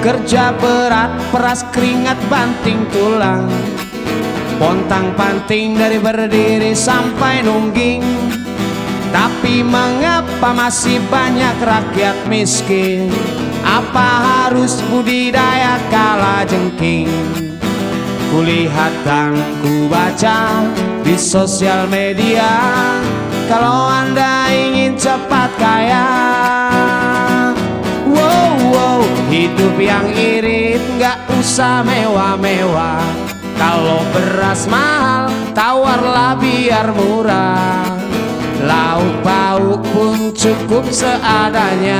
Kerja berat, peras keringat, banting tulang, pontang-panting dari berdiri sampai nungging. Tapi mengapa masih banyak rakyat miskin? Apa harus budidaya kalajengking? Kulihat dan ku baca di sosial media, kalau Anda ingin cepat kaya, wow, hidup yang irit gak usah mewah-mewah. Kalau beras mahal, tawarlah biar murah. Lauk pauk pun cukup seadanya.